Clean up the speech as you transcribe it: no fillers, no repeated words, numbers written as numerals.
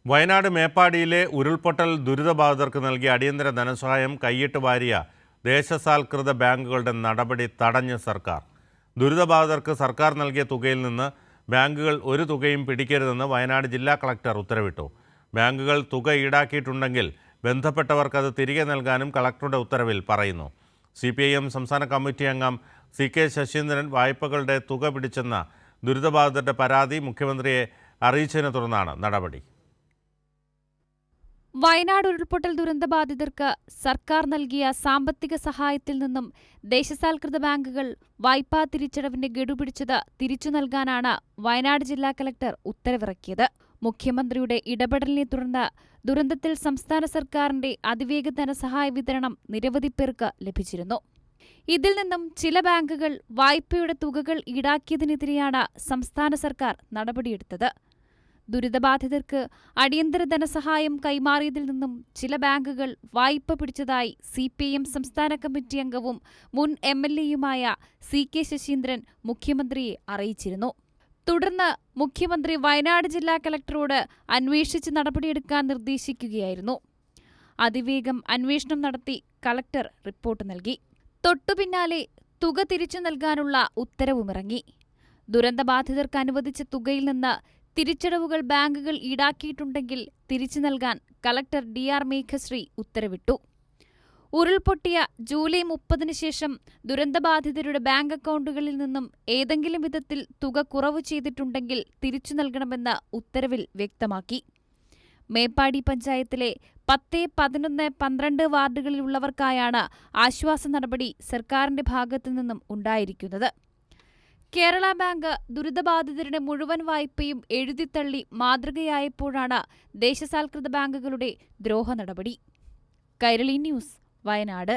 വയനാട് മേപ്പാടിയിലെ ഉരുൾപൊട്ടൽ ദുരിതബാധിതർക്ക് നൽകിയ അടിയന്തര ധനസഹായം കൈയിട്ട് വാരിയ ദേശസാൽകൃത ബാങ്കുകളുടെ നടപടി തടഞ്ഞ് സർക്കാർ. ദുരിതബാധിതർക്ക് സർക്കാർ നൽകിയ തുകയിൽ നിന്ന് ബാങ്കുകൾ ഒരു തുകയും പിടിക്കരുതെന്ന് വയനാട് ജില്ലാ കളക്ടർ ഉത്തരവിട്ടു. ബാങ്കുകൾ തുക ഈടാക്കിയിട്ടുണ്ടെങ്കിൽ ബന്ധപ്പെട്ടവർക്കത് തിരികെ നൽകാനും കളക്ടറുടെ ഉത്തരവിൽ പറയുന്നു. CPIM സംസ്ഥാന കമ്മിറ്റി അംഗം CK ശശീന്ദ്രൻ വായ്പകളുടെ തുക പിടിച്ചെന്ന ദുരിതബാധിതരുടെ പരാതി മുഖ്യമന്ത്രിയെ അറിയിച്ചതിനെ തുടർന്നാണ് നടപടി. വയനാട് ഉരുൾപൊട്ടൽ ദുരന്തബാധിതർക്ക് സർക്കാർ നൽകിയ സാമ്പത്തിക സഹായത്തിൽ നിന്നും ദേശസാൽകൃത ബാങ്കുകൾ വായ്പാ തിരിച്ചടവിന്റെ ഗഡു പിടിച്ചത് തിരിച്ചു നൽകാനാണ് വയനാട് ജില്ലാ കളക്ടർ ഉത്തരവിറക്കിയത്. മുഖ്യമന്ത്രിയുടെ ഇടപെടലിനെ തുടർന്ന് ദുരന്തത്തിൽ സംസ്ഥാന സർക്കാരിന്റെ അതിവേഗ ധനസഹായ വിതരണം നിരവധി പേർക്ക് ലഭിച്ചിരുന്നു. ഇതിൽ നിന്നും ചില ബാങ്കുകൾ വായ്പയുടെ തുകകൾ ഈടാക്കിയതിനെതിരെയാണ് സംസ്ഥാന സർക്കാർ നടപടിയെടുത്തത്. ദുരിതബാധിതർക്ക് അടിയന്തര ധനസഹായം കൈമാറിയതിൽ നിന്നും ചില ബാങ്കുകൾ വായ്പ പിടിച്ചതായി CPIM സംസ്ഥാന കമ്മിറ്റി അംഗവും മുൻ MLAയുമായ CK ശശീന്ദ്രൻ മുഖ്യമന്ത്രിയെ അറിയിച്ചിരുന്നു. തുടർന്ന് മുഖ്യമന്ത്രി വയനാട് ജില്ലാ കളക്ടറോട് അന്വേഷിച്ച് നടപടിയെടുക്കാൻ നിർദ്ദേശിക്കുകയായിരുന്നു. അതിവേഗം അന്വേഷണം നടത്തി കളക്ടർ റിപ്പോർട്ട് നൽകി. തൊട്ടുപിന്നാലെ തുക തിരിച്ചു നൽകാനുള്ള ഉത്തരവുമിറങ്ങി. ദുരന്തബാധിതർക്ക് അനുവദിച്ച തുകയിൽ നിന്ന് തിരിച്ചടവുകൾ ബാങ്കുകൾ ഈടാക്കിയിട്ടുണ്ടെങ്കിൽ തിരിച്ചു നൽകാൻ കളക്ടർ DR മേഘശ്രീ ഉത്തരവിട്ടു. ഉരുൾപൊട്ടിയ ജൂലൈ 30-ന് ശേഷം ദുരന്തബാധിതരുടെ ബാങ്ക് അക്കൗണ്ടുകളിൽ നിന്നും ഏതെങ്കിലും വിധത്തിൽ തുക കുറവ് ചെയ്തിട്ടുണ്ടെങ്കിൽ തിരിച്ചു നൽകണമെന്ന് ഉത്തരവിൽ വ്യക്തമാക്കി. മേപ്പാടി പഞ്ചായത്തിലെ 10, 11, 12 വാർഡുകളിലുള്ളവർക്കായാണ് ആശ്വാസ നടപടി സർക്കാരിന്റെ ഭാഗത്തു നിന്നും ഉണ്ടായിരിക്കുന്നത്. കേരള ബാങ്ക് ദുരിതബാധിതരുടെ മുഴുവൻ വായ്പയും എഴുതിത്തള്ളി മാതൃകയായപ്പോഴാണ് ദേശസാൽകൃത ബാങ്കുകളുടെ ദ്രോഹ നടപടി. കൈരളി ന്യൂസ്, വയനാട്.